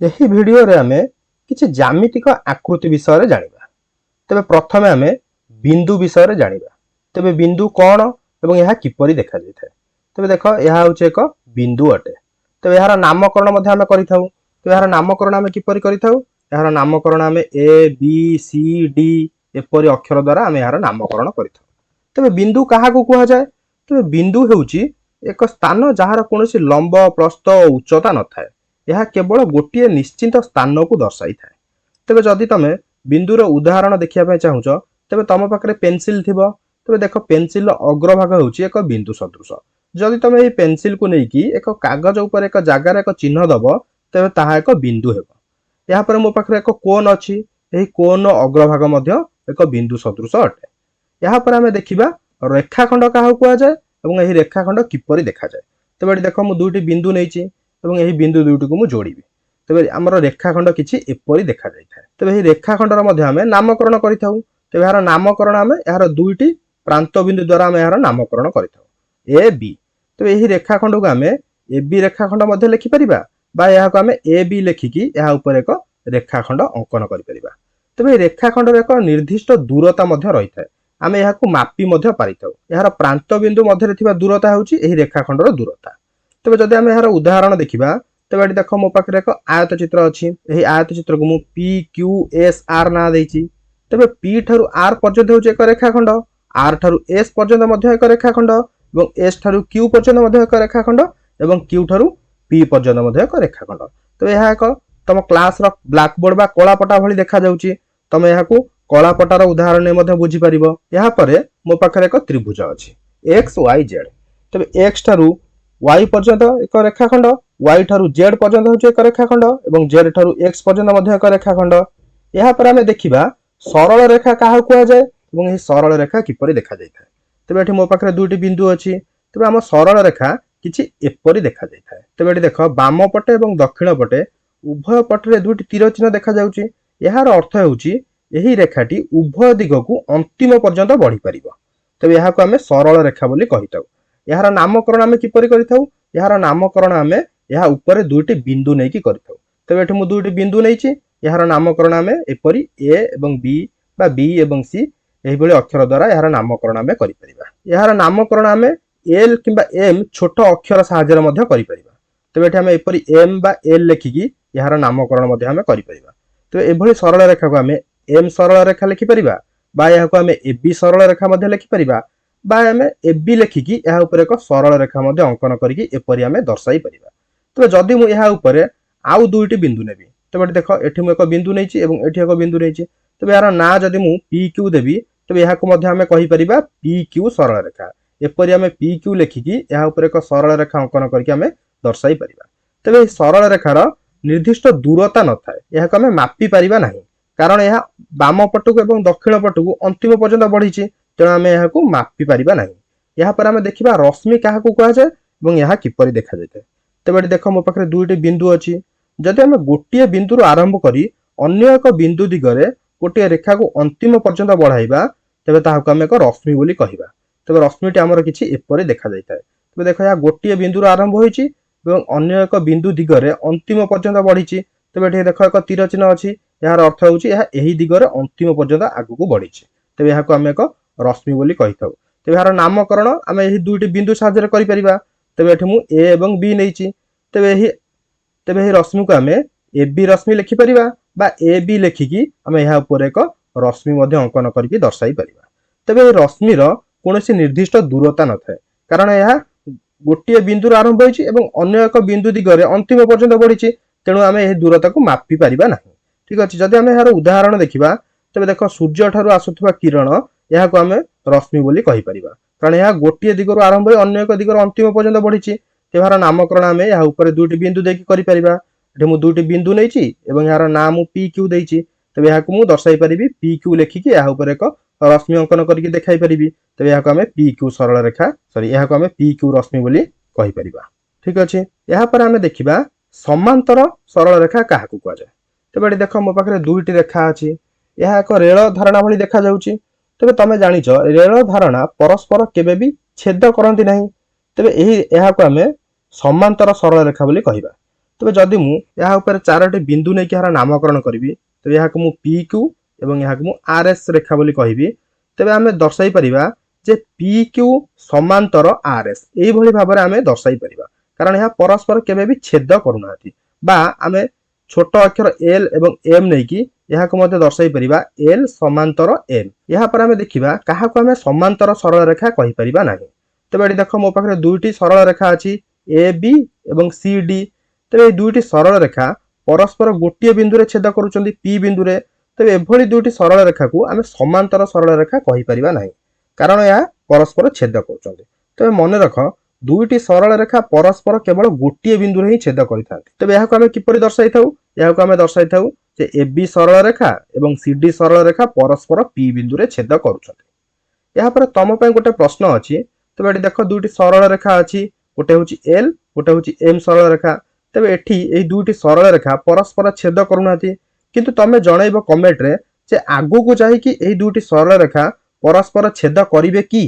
ଏହି ଭିडिଓରେ ଆମେ କିଛି ଜ୍ୟାମିତିକ ଆକୃତି ବିଷୟରେ ଜାଣିବା। ତେବେ ପ୍ରଥମେ ଆମେ ବିନ୍ଦୁ ବିଷୟରେ ଜାଣିବା। ତେବେ ବିନ୍ଦୁ କ'ଣ ଏବଂ ଏହା କିପରି ଦେଖାଯାଇଥାଏ? ତେବେ ଦେଖ, ଏହା ହେଉଛି ଏକ ବିନ୍ଦୁ ଅଟେ। ତେବେ ଏହାର ନାମକରଣ ମଧ୍ୟ ଆମେ କରିଥାଉ। ତେବେ ଏହାର ନାମକରଣ ଆମେ କିପରି କରିଥାଉ? ଏହାର ନାମକରଣ ଆମେ ଏ ବି ସି ଡି ଏପରି ଅକ୍ଷର ଦ୍ୱାରା ଆମେ ଏହାର ନାମକରଣ କରିଥାଉ। ତେବେ ବିନ୍ଦୁ କାହାକୁ କୁହାଯାଏ? ତେବେ ବିନ୍ଦୁ ହେଉଛି ଏକ ସ୍ଥାନ ଯାହାର କୌଣସି ଲମ୍ବ, ପ୍ରସ୍ଥ ଓ ଉଚ୍ଚତା ନଥାଏ। ଏହା କେବଳ ଗୋଟିଏ ନିଶ୍ଚିତ ସ୍ଥାନକୁ ଦର୍ଶାଇଥାଏ। ତେବେ ଯଦି ତମେ ବିନ୍ଦୁର ଉଦାହରଣ ଦେଖିବା ପାଇଁ ଚାହୁଁଛ, ତେବେ ତମ ପାଖରେ ପେନସିଲ ଥିବ। ତେବେ ଦେଖ, ପେନସିଲର ଅଗ୍ରଭାଗ ହେଉଛି ଏକ ବିନ୍ଦୁ ସଦୃଶ। ଯଦି ତମେ ଏହି ପେନସିଲକୁ ନେଇକି ଏକ କାଗଜ ଉପରେ ଏକ ଜାଗାରେ ଏକ ଚିହ୍ନ ଦବ, ତେବେ ତାହା ଏକ ବିନ୍ଦୁ ହେବ। ଏହାପରେ ମୋ ପାଖରେ ଏକ କୋନ୍ ଅଛି। ଏହି କୋନ୍ର ଅଗ୍ରଭାଗ ମଧ୍ୟ ଏକ ବିନ୍ଦୁ ସଦୃଶ ଅଟେ। ଏହାପରେ ଆମେ ଦେଖିବା ରେଖାଖଣ୍ଡ କାହାକୁ କୁହାଯାଏ ଏବଂ ଏହି ରେଖାଖଣ୍ଡ କିପରି ଦେଖାଯାଏ। ତେବେ ଏଠି ଦେଖ, ମୁଁ ଦୁଇଟି ବିନ୍ଦୁ ନେଇଛି ଏବଂ ଏହି ବିନ୍ଦୁ ଦୁଇଟିକୁ ମୁଁ ଯୋଡ଼ିବି। ତେବେ ଆମର ରେଖାଖଣ୍ଡ କିଛି ଏପରି ଦେଖାଯାଇଥାଏ। ତେବେ ଏହି ରେଖାଖଣ୍ଡର ମଧ୍ୟ ଆମେ ନାମକରଣ କରିଥାଉ। ତେବେ ଏହାର ନାମକରଣ ଆମେ ଏହାର ଦୁଇଟି ପ୍ରାନ୍ତ ବିନ୍ଦୁ ଦ୍ୱାରା ଆମେ ଏହାର ନାମକରଣ କରିଥାଉ, ଏ ବି। ତେବେ ଏହି ରେଖାଖଣ୍ଡକୁ ଆମେ ଏ ବି ରେଖାଖଣ୍ଡ ମଧ୍ୟ ଲେଖିପାରିବା, ବା ଏହାକୁ ଆମେ ଏ ବି ଲେଖିକି ଏହା ଉପରେ ଏକ ରେଖାଖଣ୍ଡ ଅଙ୍କନ କରିପାରିବା। ତେବେ ଏହି ରେଖାଖଣ୍ଡର ଏକ ନିର୍ଦ୍ଦିଷ୍ଟ ଦୂରତା ମଧ୍ୟ ରହିଥାଏ। ଆମେ ଏହାକୁ ମାପି ମଧ୍ୟ ପାରିଥାଉ। ଏହାର ପ୍ରାନ୍ତ ବିନ୍ଦୁ ମଧ୍ୟରେ ଥିବା ଦୂରତା ହେଉଛି ଏହି ରେଖାଖଣ୍ଡର ଦୂରତା। ତେବେ ଯଦି ଆମେ ଏହାର ଉଦାହରଣ ଦେଖିବା, ତେବେ ଏଠି ଦେଖ, ମୋ ପାଖରେ ଏକ ଆୟତ ଚିତ୍ର ଅଛି। ଏହି ଆୟତ ଚିତ୍ରକୁ ମୁଁ ପି କ୍ୟୁ ଏସ୍ ଆର୍ ନାଁ ଦେଇଛି। ତେବେ ପି ଠାରୁ ଆର୍ ପର୍ଯ୍ୟନ୍ତ ହେଉଛି ଏକ ରେଖାଖଣ୍ଡ, ଆର୍ ଠାରୁ ଏସ୍ ପର୍ଯ୍ୟନ୍ତ ମଧ୍ୟ ଏକ ରେଖାଖଣ୍ଡ, ଏବଂ ଏସ୍ ଠାରୁ କ୍ୟୁ ପର୍ଯ୍ୟନ୍ତ ମଧ୍ୟ ଏକ ରେଖାଖଣ୍ଡ, ଏବଂ କ୍ୟୁ ଠାରୁ ପି ପର୍ଯ୍ୟନ୍ତ ମଧ୍ୟ ଏକ ରେଖାଖଣ୍ଡ। ତେବେ ଏହା ଏକ ତମ କ୍ଲାସର ବ୍ଲାକବୋର୍ଡ ବା କଳାପଟା ଭଳି ଦେଖାଯାଉଛି। ତମେ ଏହାକୁ କଳାପଟାର ଉଦାହରଣ ନେଇ ମଧ୍ୟ ବୁଝିପାରିବ। ଏହାପରେ ମୋ ପାଖରେ ଏକ ତ୍ରିଭୁଜ ଅଛି, ଏକ୍ସ ୱାଇ ଜେଡ୍। ତେବେ ଏକ୍ସ ଠାରୁ ୱାଇ ପର୍ଯ୍ୟନ୍ତ ଏକ ରେଖାଖଣ୍ଡ, ୱାଇ ଠାରୁ ଜେଡ୍ ପର୍ଯ୍ୟନ୍ତ ହେଉଛି ଏକ ରେଖାଖଣ୍ଡ, ଏବଂ ଜେଡ୍ ଠାରୁ ଏକ୍ସ ପର୍ଯ୍ୟନ୍ତ ମଧ୍ୟ ଏକ ରେଖାଖଣ୍ଡ। ଏହାପରେ ଆମେ ଦେଖିବା ସରଳ ରେଖା କାହାକୁ କୁହାଯାଏ ଏବଂ ଏହି ସରଳ ରେଖା କିପରି ଦେଖାଯାଇଥାଏ। ତେବେ ଏଠି ମୋ ପାଖରେ ଦୁଇଟି ବିନ୍ଦୁ ଅଛି। ତେବେ ଆମ ସରଳ ରେଖା କିଛି ଏପରି ଦେଖାଯାଇଥାଏ। ତେବେ ଏଠି ଦେଖ, ବାମ ପଟେ ଏବଂ ଦକ୍ଷିଣ ପଟେ ଉଭୟ ପଟରେ ଦୁଇଟି ତୀର ଚିହ୍ନ ଦେଖାଯାଉଛି। ଏହାର ଅର୍ଥ ହେଉଛି ଏହି ରେଖାଟି ଉଭୟ ଦିଗକୁ ଅନ୍ତିମ ପର୍ଯ୍ୟନ୍ତ ବଢିପାରିବ। ତେବେ ଏହାକୁ ଆମେ ସରଳ ରେଖା ବୋଲି କହିଥାଉ। ଏହାର ନାମକରଣ ଆମେ କିପରି କରିଥାଉ? ଏହାର ନାମକରଣ ଆମେ ଏହା ଉପରେ ଦୁଇଟି ବିନ୍ଦୁ ନେଇକି କରିଥାଉ। ତେବେ ଏଠି ମୁଁ ଦୁଇଟି ବିନ୍ଦୁ ନେଇଛି। ଏହାର ନାମକରଣ ଆମେ ଏପରି ଏ ଏବଂ ବି ବା ବି ଏବଂ ସି ଏହିଭଳି ଅକ୍ଷର ଦ୍ୱାରା ଏହାର ନାମକରଣ ଆମେ କରିପାରିବା। ଏହାର ନାମକରଣ ଆମେ ଏଲ୍ କିମ୍ବା ଏମ୍ ଛୋଟ ଅକ୍ଷର ସାହାଯ୍ୟରେ ମଧ୍ୟ କରିପାରିବା। ତେବେ ଏଠି ଆମେ ଏପରି ଏମ୍ ବା ଏଲ୍ ଲେଖିକି ଏହାର ନାମକରଣ ମଧ୍ୟ ଆମେ କରିପାରିବା। ତେବେ ଏଭଳି ସରଳ ରେଖାକୁ ଆମେ ଏମ୍ ସରଳ ରେଖା ଲେଖିପାରିବା, ବା ଏହାକୁ ଆମେ ଏ ବି ସରଳ ରେଖା ମଧ୍ୟ ଲେଖିପାରିବା, ବା ଆମେ ଏ ବି ଲେଖିକି ଏହା ଉପରେ ଏକ ସରଳ ରେଖା ମଧ୍ୟ ଅଙ୍କନ କରିକି ଏପରି ଆମେ ଦର୍ଶାଇ ପାରିବା। ତେବେ ଯଦି ମୁଁ ଏହା ଉପରେ ଆଉ ଦୁଇଟି ବିନ୍ଦୁ ନେବି, ତେବେ ଏଠି ଦେଖ, ଏଠି ମୁଁ ଏକ ବିନ୍ଦୁ ନେଇଛି ଏବଂ ଏଠି ଏକ ବିନ୍ଦୁ ନେଇଛି। ତେବେ ଏହାର ନାଁ ଯଦି ମୁଁ ପି କ୍ୟୁ ଦେବି, ତେବେ ଏହାକୁ ମଧ୍ୟ ଆମେ କହିପାରିବା ପି କ୍ୟୁ ସରଳ ରେଖା। ଏପରି ଆମେ ପି କ୍ୟୁ ଲେଖିକି ଏହା ଉପରେ ଏକ ସରଳ ରେଖା ଅଙ୍କନ କରିକି ଆମେ ଦର୍ଶାଇ ପାରିବା। ତେବେ ଏହି ସରଳ ରେଖାର ନିର୍ଦ୍ଦିଷ୍ଟ ଦୂରତା ନଥାଏ। ଏହାକୁ ଆମେ ମାପି ପାରିବା ନାହିଁ, କାରଣ ଏହା ବାମ ପଟକୁ ଏବଂ ଦକ୍ଷିଣ ପଟକୁ ଅନ୍ତିମ ପର୍ଯ୍ୟନ୍ତ ବଢିଛି। ତେଣୁ ଆମେ ଏହାକୁ ମାପି ପାରିବା ନାହିଁ। ଏହାପରେ ଆମେ ଦେଖିବା ରଶ୍ମି କାହାକୁ କୁହାଯାଏ ଏବଂ ଏହା କିପରି ଦେଖାଯାଇଥାଏ। ତେବେ ଏଠି ଦେଖ, ମୋ ପାଖରେ ଦୁଇଟି ବିନ୍ଦୁ ଅଛି। ଯଦି ଆମେ ଗୋଟିଏ ବିନ୍ଦୁରୁ ଆରମ୍ଭ କରି ଅନ୍ୟ ଏକ ବିନ୍ଦୁ ଦିଗରେ ଗୋଟିଏ ରେଖାକୁ ଅନ୍ତିମ ପର୍ଯ୍ୟନ୍ତ ବଢାଇବା, ତେବେ ତାହାକୁ ଆମେ ଏକ ରଶ୍ମି ବୋଲି କହିବା। ତେବେ ରଶ୍ମିଟି ଆମର କିଛି ଏପରି ଦେଖାଯାଇଥାଏ। ତେବେ ଦେଖ, ଏହା ଗୋଟିଏ ବିନ୍ଦୁରୁ ଆରମ୍ଭ ହୋଇଛି ଏବଂ ଅନ୍ୟ ଏକ ବିନ୍ଦୁ ଦିଗରେ ଅନ୍ତିମ ପର୍ଯ୍ୟନ୍ତ ବଢିଛି। ତେବେ ଏଠି ଦେଖ, ଏକ ତୀର ଚିହ୍ନ ଅଛି। ଏହାର ଅର୍ଥ ହେଉଛି ଏହା ଏହି ଦିଗରେ ଅନ୍ତିମ ପର୍ଯ୍ୟନ୍ତ ଆଗକୁ ବଢିଛି। ତେବେ ଏହାକୁ ଆମେ ଏକ ରଶ୍ମି ବୋଲି କହିଥାଉ। ତେବେ ଏହାର ନାମକରଣ ଆମେ ଏହି ଦୁଇଟି ବିନ୍ଦୁ ସାହାଯ୍ୟରେ କରିପାରିବା। ତେବେ ଏଠି ମୁଁ ଏ ଏବଂ ବି ନେଇଛି। ତେବେ ଏହି ରଶ୍ମିକୁ ଆମେ ଏ ବି ରଶ୍ମି ଲେଖିପାରିବା, ବା ଏ ବି ଲେଖିକି ଆମେ ଏହା ଉପରେ ଏକ ରଶ୍ମି ମଧ୍ୟ ଅଙ୍କନ କରିକି ଦର୍ଶାଇ ପାରିବା। ତେବେ ଏହି ରଶ୍ମିର କୌଣସି ନିର୍ଦ୍ଦିଷ୍ଟ ଦୂରତା ନଥାଏ, କାରଣ ଏହା ଗୋଟିଏ ବିନ୍ଦୁରୁ ଆରମ୍ଭ ହୋଇଛି ଏବଂ ଅନ୍ୟ ଏକ ବିନ୍ଦୁ ଦିଗରେ ଅନ୍ତିମ ପର୍ଯ୍ୟନ୍ତ ବଢିଛି। ତେଣୁ ଆମେ ଏହି ଦୂରତାକୁ ମାପି ପାରିବା ନାହିଁ। ଠିକ ଅଛି, ଯଦି ଆମେ ଏହାର ଉଦାହରଣ ଦେଖିବା, ତେବେ ଦେଖ, ସୂର୍ଯ୍ୟ ଠାରୁ ଆସୁଥିବା କିରଣ, ଏହାକୁ ଆମେ ରଶ୍ମି ବୋଲି କହିପାରିବା, କାରଣ ଏହା ଗୋଟିଏ ଦିଗରୁ ଆରମ୍ଭ ହୋଇ ଅନ୍ୟ ଏକ ଦିଗର ଅନ୍ତିମ ପର୍ଯ୍ୟନ୍ତ ବଢିଛି। ଏହାର ନାମକରଣ ଆମେ ଏହା ଉପରେ ଦୁଇଟି ବିନ୍ଦୁ ଦେଇକି କରିପାରିବା। ଏଠି ମୁଁ ଦୁଇଟି ବିନ୍ଦୁ ନେଇଛି ଏବଂ ଏହାର ନାଁ ମୁଁ ପି କ୍ୟୁ ଦେଇଛି। ତେବେ ଏହାକୁ ମୁଁ ଦର୍ଶାଇ ପାରିବି ପି କ୍ୟୁ ଲେଖିକି ଏହା ଉପରେ ଏକ ରଶ୍ମି ଅଙ୍କନ କରିକି ଦେଖାଇ ପାରିବି। ତେବେ ଏହାକୁ ଆମେ ପି କ୍ୟୁ ସରଳ ରେଖା ଏହାକୁ ଆମେ ପି କ୍ୟୁ ରଶ୍ମି ବୋଲି କହିପାରିବା। ଠିକ ଅଛି, ଏହାପରେ ଆମେ ଦେଖିବା ସମାନ୍ତର ସରଳ ରେଖା କାହାକୁ କୁହାଯାଏ। ତେବେ ଏଠି ଦେଖ, ମୋ ପାଖରେ ଦୁଇଟି ରେଖା ଅଛି। ଏହା ଏକ ରେଳ ଧାରଣା ଭଳି ଦେଖାଯାଉଛି। ତେବେ ତମେ ଜାଣିଛ, ରେଳ ଧାରଣା ପରସ୍ପର କେବେ ବି ଛେଦ କରନ୍ତି ନାହିଁ। ତେବେ ଏହାକୁ ଆମେ ସମାନ୍ତର ସରଳ ରେଖା ବୋଲି କହିବା। तेज जदि मुझे चारोटी बिंदु नहीं यार नामकरण करी तेज यहाँ को पी क्यू और यहाँ को आर एस रेखा बोली कहबी तेज आम दर्शाई परिबा जे पी क्यू समांतर आर एस यही भाव में आम दर्शाई परिबा कारण यह परस्पर केबे भी छेद करूना बा आम छोट अक्षर एल एवं एम नहीं कि यहाँ को दर्शाई परिबा एल समांतर एम यहाँ पर आम देखा क्या आम समांतर सरल रेखा कहि परिबा नाही। तेज ये देख मो पाखे दुईटी सरल रेखा अच्छी ए बी और सी डी तेज ये दुईटी सरल रेखा परस्पर गोटे बिंदु रे छेद करुछंती पी बिंदु रे तेज एभली दुईटी सरल रेखा को आम समांतर सरल रेखा कहि परिबा नाही कारण यह परस्पर छेद करुछंती। तेज मन रख दुईटी सरल रेखा परस्पर केवल गोटे बिंदु रे ही छेद करिथांती। तेज यहाँ को आम किपरि दर्शाई थाउ यहाँ को आम दर्शाई थाउ जे ए बी सरल रेखा और सी डी सरल रेखा परस्पर पी बिंदु रे छेद करुछंती। यहाँ पर तम पई गोटे प्रश्न अछि तेज ये देख दुईटी सरल रेखा अच्छी गोटे हूँ एल गोटे हूँ एम सरल रेखा तेज एठी दुईटी सरल रेखा परस्पर छेद करूना किंतु तमे जनइब कमेंट रे जे आगु को जाई कि दुईटी सरल रेखा परस्पर छेद करिवे कि